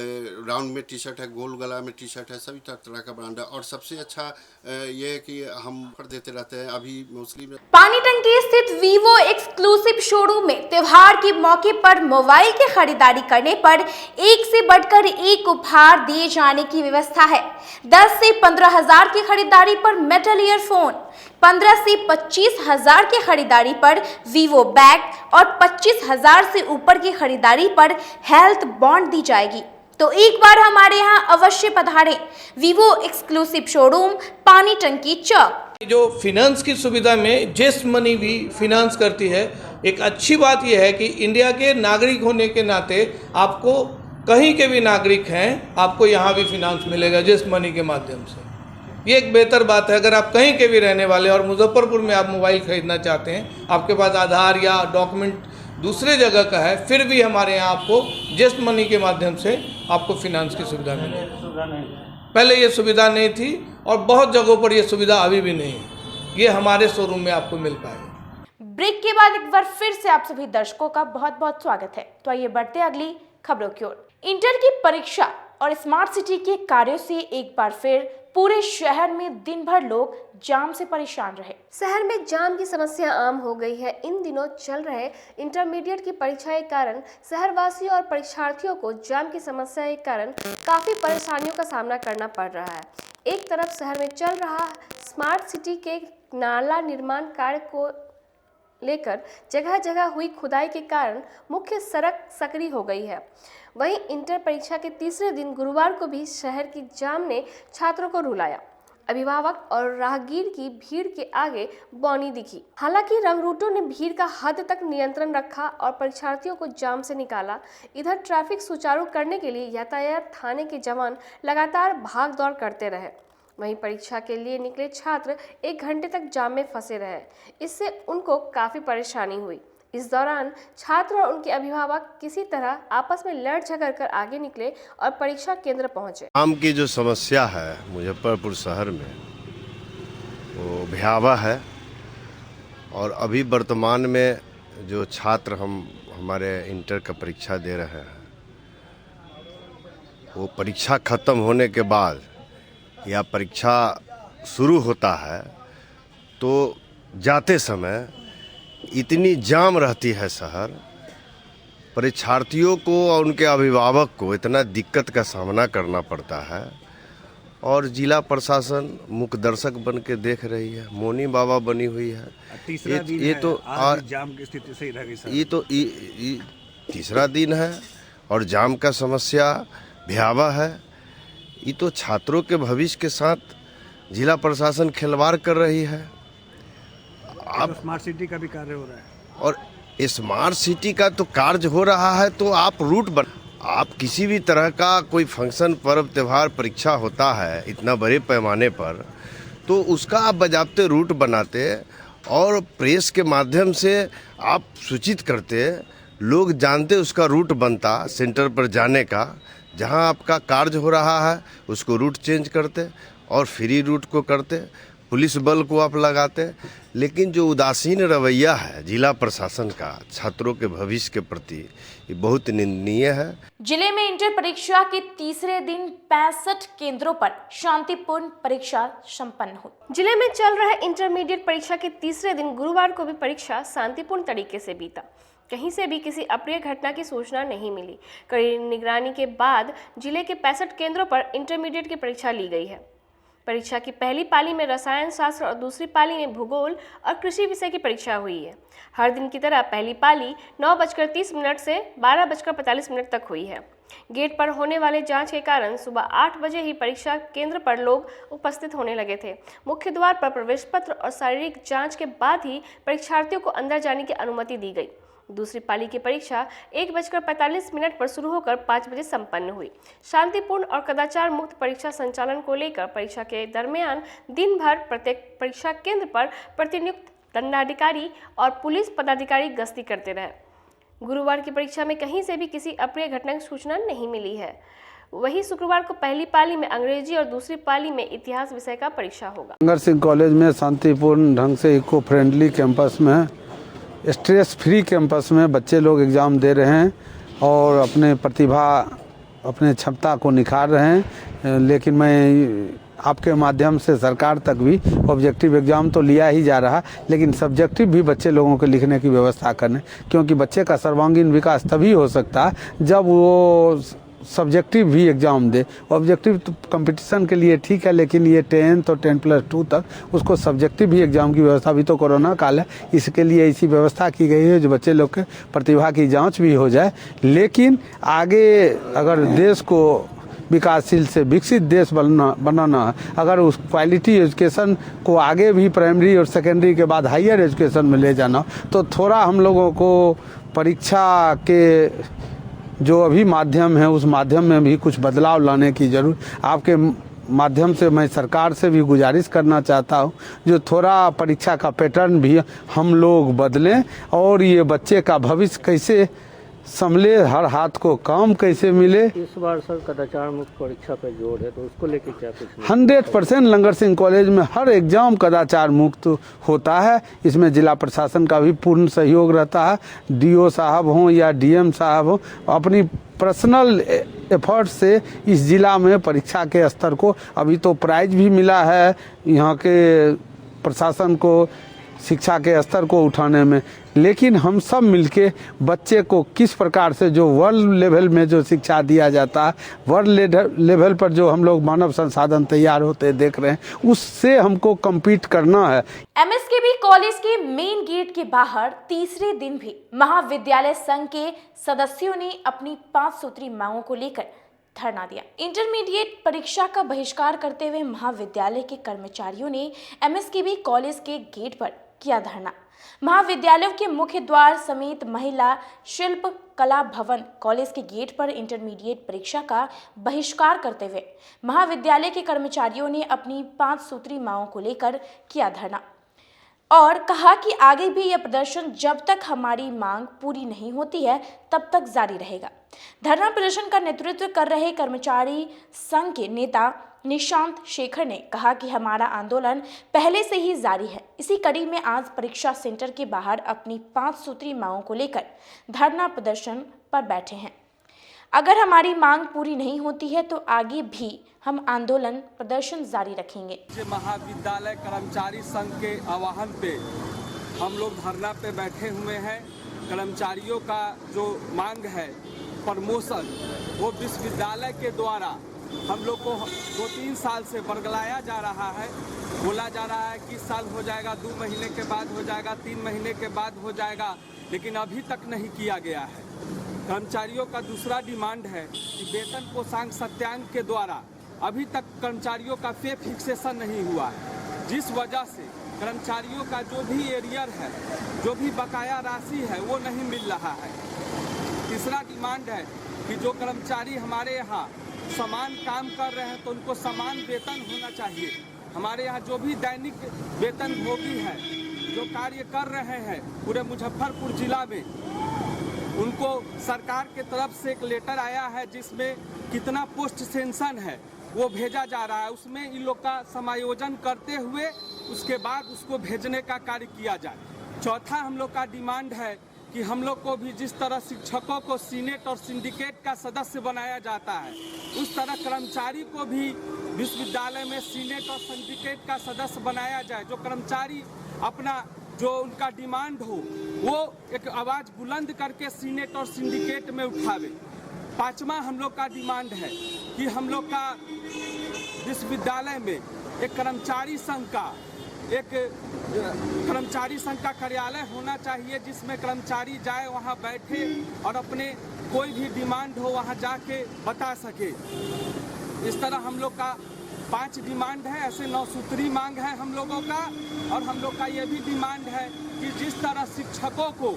राउंड में टी शर्ट है, गोल गला में टी शर्ट है, सभी तरह का ब्रांड है। और सबसे अच्छा ये है कि हम ऑफर देते रहते हैं। अभी मोस्टली पानी टंकी स्थित वीवो एक्सक्लूसिव शोरूम में त्योहार के मौके पर मोबाइल की खरीदारी करने पर एक से बढ़कर एक उपहार दिए जाने की व्यवस्था है। 10 से 15 हजार की खरीदारी पर मेटल ईयरफोन, 15 से 25 हजार की खरीदारी पर वीवो बैग और 25 हजार से ऊपर की खरीदारी पर हेल्थ बॉन्ड दी जाएगी। तो एक बार हमारे यहाँ अवश्य पधारें। वीवो एक्सक्लूसिव शोरूम, पानी टंकी चौक। जो फिनांस की सुविधा में जेस्ट मनी भी फिनांस करती है। एक अच्छी बात यह है कि इंडिया के नागरिक होने के नाते आपको कहीं के भी नागरिक हैं, आपको यहाँ भी फिनांस मिलेगा जेस्ट मनी के माध्यम से। ये एक बेहतर बात है। अगर आप कहीं के भी रहने वाले और मुजफ्फरपुर में आप मोबाइल खरीदना चाहते हैं, आपके पास आधार या डॉक्यूमेंट दूसरे जगह का है, फिर भी हमारे यहाँ आपको जेस्ट मनी के माध्यम से आपको फिनांस की सुविधा मिलेगी। पहले ये सुविधा नहीं थी और बहुत जगहों पर ये सुविधा अभी भी नहीं है। ये हमारे शोरूम में आपको मिल पाएगा। ब्रेक के बाद एक बार फिर से आप सभी दर्शकों का बहुत बहुत स्वागत है। तो आइए बढ़ते अगली खबरों की ओर। इंटर की परीक्षा और स्मार्ट सिटी के कार्यों से एक बार फिर पूरे शहर में दिन भर लोग जाम से परेशान रहे। शहर में जाम की समस्या आम हो गई है। इन दिनों चल रहे इंटरमीडिएट की परीक्षा के कारण शहरवासियों और परीक्षार्थियों को जाम की समस्या के कारण काफ़ी परेशानियों का सामना करना पड़ रहा है। एक तरफ शहर में चल रहा स्मार्ट सिटी के नाला निर्माण कार्य को लेकर जगह जगह हुई खुदाई के कारण मुख्य सड़क सकरी हो गई है। वहीं इंटर परीक्षा के तीसरे दिन गुरुवार को भी शहर की जाम ने छात्रों को रुलाया। अभिभावक और राहगीर की भीड़ के आगे बौनी दिखी। हालांकि रंगरूटों ने भीड़ का हद तक नियंत्रण रखा और परीक्षार्थियों को जाम से निकाला। इधर ट्रैफिक सुचारू करने के लिए यातायात थाने के जवान लगातार भाग दौड़ करते रहे। वहीं परीक्षा के लिए निकले छात्र 1 घंटे तक जाम में फंसे रहे। इससे उनको काफी परेशानी हुई। इस दौरान छात्र और उनके अभिभावक किसी तरह आपस में लड़ झगड़ कर आगे निकले और परीक्षा केंद्र पहुंचे। जाम की जो समस्या है मुजफ्फरपुर शहर में वो भयावह है और अभी वर्तमान में जो छात्र हमारे इंटर का परीक्षा दे रहे हैं वो परीक्षा खत्म होने के बाद या परीक्षा शुरू होता है तो जाते समय इतनी जाम रहती है शहर, परीक्षार्थियों को और उनके अभिभावक को इतना दिक्कत का सामना करना पड़ता है और जिला प्रशासन मुख्य दर्शक बन के देख रही है, मौनी बाबा बनी हुई है। ये तो आज जाम की स्थिति सही रह गई। ये तो तीसरा दिन है और जाम का समस्या भयावह है। ये तो छात्रों के भविष्य के साथ जिला प्रशासन खिलवाड़ कर रही है। अब स्मार्ट सिटी का भी कार्य हो रहा है और स्मार्ट सिटी का तो कार्य हो रहा है तो आप रूट आप किसी भी तरह का कोई फंक्शन, पर्व, त्यौहार, परीक्षा होता है इतना बड़े पैमाने पर तो उसका आप बाज़ाब्ते रूट बनाते और प्रेस के माध्यम से आप सूचित करते, लोग जानते, उसका रूट बनता सेंटर पर जाने का। जहां आपका कार्य हो रहा है उसको रूट चेंज करते और फ्री रूट को करते, पुलिस बल को आप लगाते। लेकिन जो उदासीन रवैया है जिला प्रशासन का छात्रों के भविष्य के प्रति ये बहुत निंदनीय है। जिले में इंटर परीक्षा के तीसरे दिन 65 केंद्रों पर शांतिपूर्ण परीक्षा संपन्न हुई। जिले में चल रहे इंटरमीडिएट परीक्षा के तीसरे दिन गुरुवार को भी परीक्षा शांतिपूर्ण तरीके से बीता। कहीं से भी किसी अप्रिय घटना की सूचना नहीं मिली। कड़ी निगरानी के बाद जिले के 65 केंद्रों पर इंटरमीडिएट की परीक्षा ली गई है। परीक्षा की पहली पाली में रसायन शास्त्र और दूसरी पाली में भूगोल और कृषि विषय की परीक्षा हुई है। हर दिन की तरह पहली पाली 9:30 से 12:45 तक हुई है। गेट पर होने वाले जांच के कारण सुबह 8 बजे ही परीक्षा केंद्र पर लोग उपस्थित होने लगे थे। मुख्य द्वार पर प्रवेश पत्र और शारीरिक जांच के बाद ही परीक्षार्थियों को अंदर जाने की अनुमति दी गई। दूसरी पाली की परीक्षा 1:45 पर शुरू होकर 5 बजे संपन्न हुई। शांतिपूर्ण और कदाचार मुक्त परीक्षा संचालन को लेकर परीक्षा के दरमियान दिन भर प्रत्येक परीक्षा केंद्र पर प्रतिनियुक्त दंडाधिकारी और पुलिस पदाधिकारी गश्ती करते रहे। गुरुवार की परीक्षा में कहीं से भी किसी अप्रिय घटना की सूचना नहीं मिली है। वहीं शुक्रवार को पहली पाली में अंग्रेजी और दूसरी पाली में इतिहास विषय का परीक्षा होगा। नगर सिंह कॉलेज में शांतिपूर्ण ढंग से इको फ्रेंडली कैंपस में, स्ट्रेस फ्री कैंपस में बच्चे लोग एग्ज़ाम दे रहे हैं और अपने प्रतिभा, अपने क्षमता को निखार रहे हैं। लेकिन मैं आपके माध्यम से सरकार तक भी ऑब्जेक्टिव एग्ज़ाम तो लिया ही जा रहा, लेकिन सब्जेक्टिव भी बच्चे लोगों के लिखने की व्यवस्था करने, क्योंकि बच्चे का सर्वांगीण विकास तभी हो सकता है जब वो सब्जेक्टिव भी एग्ज़ाम दे। ऑब्जेक्टिव तो कंपटीशन के लिए ठीक है, लेकिन ये 10th और 10+2 तक उसको सब्जेक्टिव भी एग्ज़ाम की व्यवस्था, भी तो कोरोना काल है, इसके लिए ऐसी व्यवस्था की गई है जो बच्चे लोग के प्रतिभा की जांच भी हो जाए। लेकिन आगे अगर देश को विकासशील से विकसित देश बनाना है, अगर उस क्वालिटी एजुकेशन को आगे भी प्राइमरी और सेकेंडरी के बाद हायर एजुकेशन में ले जाना, तो थोड़ा हम लोगों को परीक्षा के जो अभी माध्यम है उस माध्यम में भी कुछ बदलाव लाने की जरूर आपके माध्यम से मैं सरकार से भी गुजारिश करना चाहता हूँ, जो थोड़ा परीक्षा का पैटर्न भी हम लोग बदलें और ये बच्चे का भविष्य कैसे संभले, हर हाथ को काम कैसे मिले। इस बार सर कदाचार मुक्त परीक्षा पे जोर है, तो उसको लेके क्या कुछ 100% लंगर सिंह कॉलेज में हर एग्जाम कदाचार मुक्त होता है। इसमें जिला प्रशासन का भी पूर्ण सहयोग रहता है। डीओ साहब हों या डीएम साहब हों, अपनी पर्सनल एफर्ट से इस जिला में परीक्षा के स्तर को, अभी तो प्राइज भी मिला है यहाँ के प्रशासन को शिक्षा के स्तर को उठाने में। लेकिन हम सब मिलके बच्चे को किस प्रकार से जो वर्ल्ड लेवल में जो शिक्षा दिया जाता है, वर्ल्ड लेवल पर जो हम लोग मानव संसाधन तैयार होते देख रहे हैं, उससे हमको कम्पीट करना है। एमएसकेबी कॉलेज के मेन गेट के बाहर तीसरे दिन भी महाविद्यालय संघ के सदस्यों ने अपनी 5 सूत्री मांगों को लेकर धरना दिया। इंटरमीडिएट परीक्षा का बहिष्कार करते हुए महाविद्यालय के कर्मचारियों ने एमएसकेबी कॉलेज के गेट पर किया धरना। महाविद्यालयों के मुख्य द्वार समेत महिला शिल्प कला भवन कॉलेज के गेट पर इंटरमीडिएट परीक्षा का बहिष्कार करते हुए महाविद्यालय के कर्मचारियों ने अपनी 5 सूत्री मांगों को लेकर किया धरना और कहा कि आगे भी यह प्रदर्शन जब तक हमारी मांग पूरी नहीं होती है तब तक जारी रहेगा। धरना प्रदर्शन का नेतृत्व कर रहे कर्मचारी संघ के नेता निशांत शेखर ने कहा कि हमारा आंदोलन पहले से ही जारी है। इसी कड़ी में आज परीक्षा सेंटर के बाहर अपनी 5 सूत्री मांगों को लेकर धरना प्रदर्शन पर बैठे हैं। अगर हमारी मांग पूरी नहीं होती है तो आगे भी हम आंदोलन प्रदर्शन जारी रखेंगे। महाविद्यालय कर्मचारी संघ के आह्वान पे हम लोग धरना पे बैठे हुए हैं। कर्मचारियों का जो मांग है प्रमोशन, वो विश्वविद्यालय के द्वारा हम लोग को 2-3 साल से बरगलाया जा रहा है। बोला जा रहा है कि साल हो जाएगा, 2 महीने के बाद हो जाएगा, 3 महीने के बाद हो जाएगा, लेकिन अभी तक नहीं किया गया है। कर्मचारियों का दूसरा डिमांड है कि वेतन कोषांग सत्यांक के द्वारा अभी तक कर्मचारियों का पे फिक्सेशन नहीं हुआ है, जिस वजह से कर्मचारियों का जो भी एरियर है, जो भी बकाया राशि है, वो नहीं मिल रहा है। तीसरा डिमांड है कि जो कर्मचारी हमारे यहाँ समान काम कर रहे हैं तो उनको समान वेतन होना चाहिए। हमारे यहाँ जो भी दैनिक वेतन भोगी है, जो कार्य कर रहे हैं पूरे मुजफ्फरपुर जिला में, उनको सरकार के तरफ से एक लेटर आया है जिसमें कितना पोस्ट सेंशन है वो भेजा जा रहा है। उसमें इन लोग का समायोजन करते हुए उसके बाद उसको भेजने का कार्य किया जाए। चौथा हम लोग का डिमांड है कि हम लोग को भी जिस तरह शिक्षकों को सीनेट और सिंडिकेट का सदस्य बनाया जाता है, उस तरह कर्मचारी को भी विश्वविद्यालय में सीनेट और सिंडिकेट का सदस्य बनाया जाए। जो कर्मचारी अपना जो उनका डिमांड हो वो एक आवाज़ बुलंद करके सीनेट और सिंडिकेट में उठावे। पांचवा हम लोग का डिमांड है कि हम लोग का विश्वविद्यालय में एक कर्मचारी संघ का कार्यालय होना चाहिए, जिसमें कर्मचारी जाए, वहां बैठे और अपने कोई भी डिमांड हो वहां जाके बता सके। इस तरह हम लोग का 5 डिमांड है। ऐसे 9 सूत्री मांग है हम लोगों का। और हम लोग का ये भी डिमांड है कि जिस तरह शिक्षकों को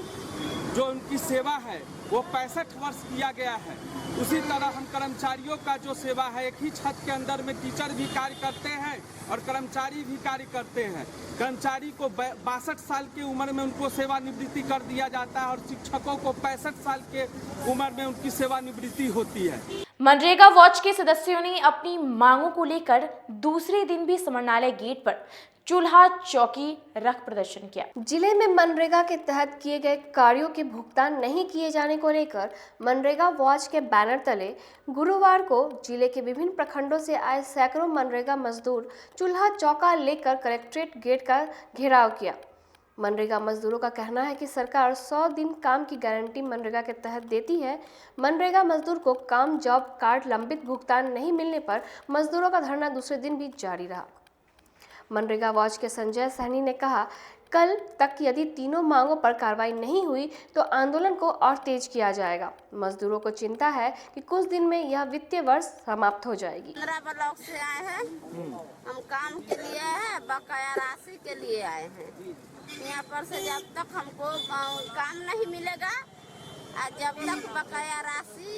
जो उनकी सेवा है वो 65 वर्ष किया गया है, उसी तरह हम कर्मचारियों का जो सेवा है, एक ही छत के अंदर में टीचर भी कार्य करते हैं और कर्मचारी भी कार्य करते हैं। कर्मचारी को 62 साल की उम्र में उनको सेवानिवृत्ति कर दिया जाता है और शिक्षकों को 65 साल के उम्र में उनकी सेवानिवृत्ति होती है। मनरेगा वॉच के सदस्यों ने अपनी मांगों को लेकर दूसरे दिन भी समरणालय गेट पर चूल्हा चौकी रख प्रदर्शन किया। जिले में मनरेगा के तहत किए गए कार्यों के भुगतान नहीं किए जाने को लेकर मनरेगा वॉच के बैनर तले गुरुवार को जिले के विभिन्न प्रखंडों से आए सैकड़ों मनरेगा मजदूर चूल्हा चौका लेकर कलेक्ट्रेट गेट का घेराव किया। मनरेगा मजदूरों का कहना है कि सरकार 100 दिन काम की गारंटी मनरेगा के तहत देती है। मनरेगा मजदूर को काम जॉब कार्ड लंबित भुगतान नहीं मिलने पर मजदूरों का धरना दूसरे दिन भी जारी रहा। मनरेगा वॉच के संजय सहनी ने कहा, कल तक यदि तीनों मांगों पर कार्रवाई नहीं हुई तो आंदोलन को और तेज किया जाएगा। मजदूरों को चिंता है कि कुछ दिन में यह वित्तीय वर्ष समाप्त हो जाएगी। 15 ब्लॉक से आए हैं, हम काम के लिए हैं, बकाया राशि के लिए आए हैं। यहाँ पर से जब तक हमको काम नहीं मिलेगा, जब तक बकाया राशि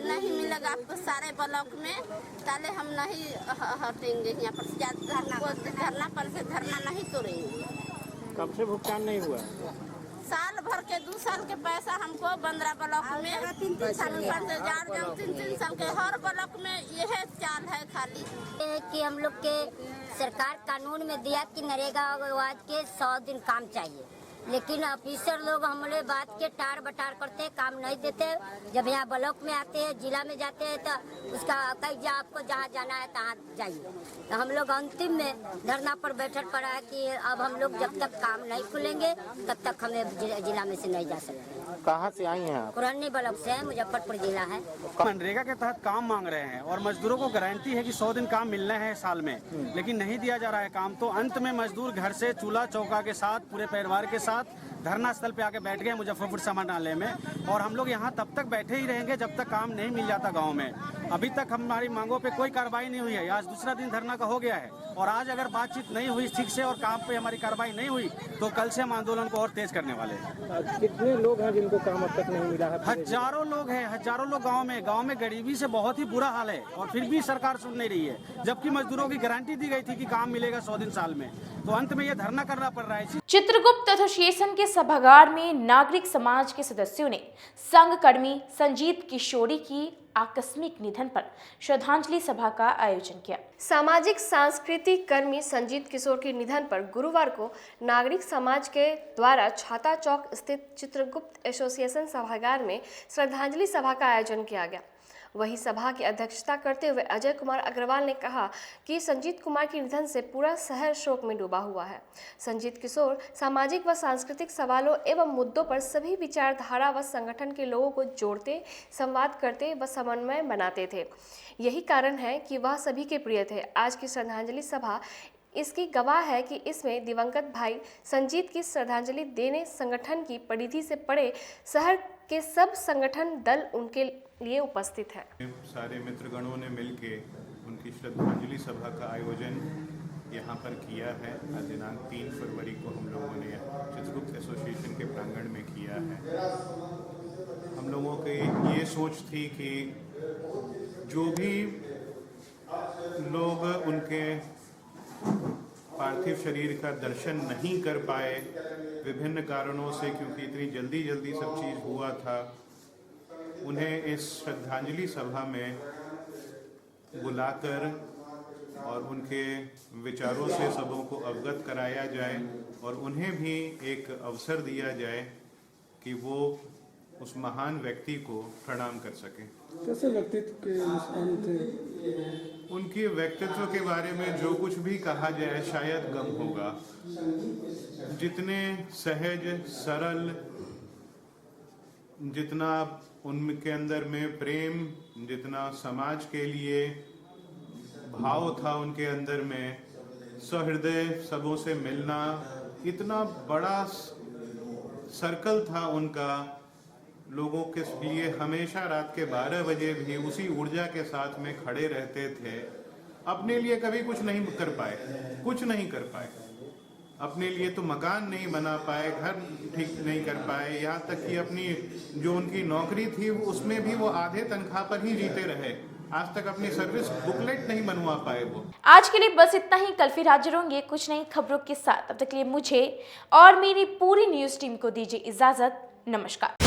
नहीं मिलेगा आपको सारे ब्लॉक में, ताले हम नहीं हटेंगे। यहाँ पर धरना पर से धरना नहीं तोड़ेंगे। कब से भुगतान नहीं हुआ? साल भर के 2 साल के पैसा हमको 15 ब्लॉक में 3-3 साल के 3-3 साल के हर ब्लॉक में यह चाल है खाली कि हम लोग के सरकार कानून में दिया कि नरेगा वॉच के 100 दिन काम चाहिए, लेकिन ऑफिसर लोग हमारे बात के टार बटार करते हैं, काम नहीं देते। जब यहाँ ब्लॉक में आते हैं, जिला में जाते हैं तो उसका कहीं आपको जहाँ जाना है तहाँ जाइए। तो हम लोग अंतिम में धरना पर बैठक पड़ा है कि अब हम लोग जब तक काम नहीं खुलेंगे तब तक हमें जिला में से नहीं जा सकते। कहाँ से आई हैं आप? कुरन्नी ब्लॉक से है, मुजफ्फरपुर जिला है। मनरेगा के तहत काम मांग रहे हैं और मजदूरों को गारंटी है कि 100 दिन काम मिलना है साल में, लेकिन नहीं दिया जा रहा है काम। तो अंत में मजदूर घर से चूल्हा चौका के साथ पूरे परिवार के साथ धरना स्थल पे आके बैठ गए मुजफ्फरपुर समाहरणालय में, और हम लोग यहाँ तब तक बैठे ही रहेंगे जब तक काम नहीं मिल जाता गाँव में। अभी तक हमारी मांगों पे कोई कार्रवाई नहीं हुई है। आज दूसरा दिन धरना का हो गया है, और आज अगर बातचीत नहीं हुई ठीक से और काम पे हमारी कार्रवाई नहीं हुई तो कल से हम आंदोलन को और तेज करने वाले हैं। कितने लोग हैं जिनको काम अब तक नहीं मिला है? हजारों लोग हैं, हजारों लोग गांव में गरीबी से बहुत ही बुरा हाल है, और फिर भी सरकार सुन नहीं रही है। जबकि मजदूरों की गारंटी दी गई थी कि काम मिलेगा 100 दिन साल में, तो अंत में ये धरना करना पड़ रहा है। चित्रगुप्त एसोसिएशन के सभागार में नागरिक समाज के सदस्यों ने संघकर्मी संजीत किशोरी की आकस्मिक निधन पर श्रद्धांजलि सभा का आयोजन किया। सामाजिक सांस्कृतिक कर्मी संजीत किशोर के निधन पर गुरुवार को नागरिक समाज के द्वारा छाता चौक स्थित चित्रगुप्त एसोसिएशन सभागार में श्रद्धांजलि सभा का आयोजन किया गया। वही सभा की अध्यक्षता करते हुए अजय कुमार अग्रवाल ने कहा कि संजीत कुमार के निधन से पूरा शहर शोक में डूबा हुआ है। संजीत किशोर सामाजिक व सांस्कृतिक सवालों एवं मुद्दों पर सभी विचारधारा व संगठन के लोगों को जोड़ते, संवाद करते व समन्वय बनाते थे। यही कारण है कि वह सभी के प्रिय थे। आज की श्रद्धांजलि सभा इसकी गवाह है कि इसमें दिवंगत भाई संजीत की श्रद्धांजलि देने संगठन की परिधि से पड़े शहर के सब संगठन दल उनके लिए उपस्थित है। सारे मित्रगणों ने मिलके उनकी श्रद्धांजलि सभा का आयोजन यहाँ पर किया है। दिनांक 3 फरवरी को हम लोगों ने चित्रगुप्त एसोसिएशन के प्रांगण में किया है। हम लोगों की ये सोच थी कि जो भी लोग उनके पार्थिव शरीर का दर्शन नहीं कर पाए विभिन्न कारणों से, क्योंकि इतनी जल्दी सब चीज़ हुआ था, उन्हें इस श्रद्धांजलि सभा में बुलाकर और उनके विचारों से सबों को अवगत कराया जाए और उन्हें भी एक अवसर दिया जाए कि वो उस महान व्यक्ति को प्रणाम कर सकें। कैसे व्यक्तित्व के इंसान थे? उनके व्यक्तित्व के बारे में जो कुछ भी कहा जाए शायद कम होगा। जितने सहज सरल, जितना उनके अंदर में प्रेम, जितना समाज के लिए भाव था उनके अंदर में, सहृदय सबों से मिलना, इतना बड़ा सर्कल था उनका। लोगों के लिए हमेशा रात के 12 बजे भी उसी ऊर्जा के साथ में खड़े रहते थे। अपने लिए कभी कुछ नहीं कर पाए, अपने लिए तो मकान नहीं बना पाए, घर ठीक नहीं कर पाए, यहाँ तक कि अपनी जो उनकी नौकरी थी उसमें भी वो आधे तनख्वाह पर ही जीते रहे। आज तक अपनी सर्विस बुकलेट नहीं बनवा पाए वो। आज के लिए बस इतना ही। कल फिर हाजिर होंगे कुछ नई खबरों के साथ। तब तक के लिए मुझे और मेरी पूरी न्यूज़ टीम को दीजिए इजाजत। नमस्कार।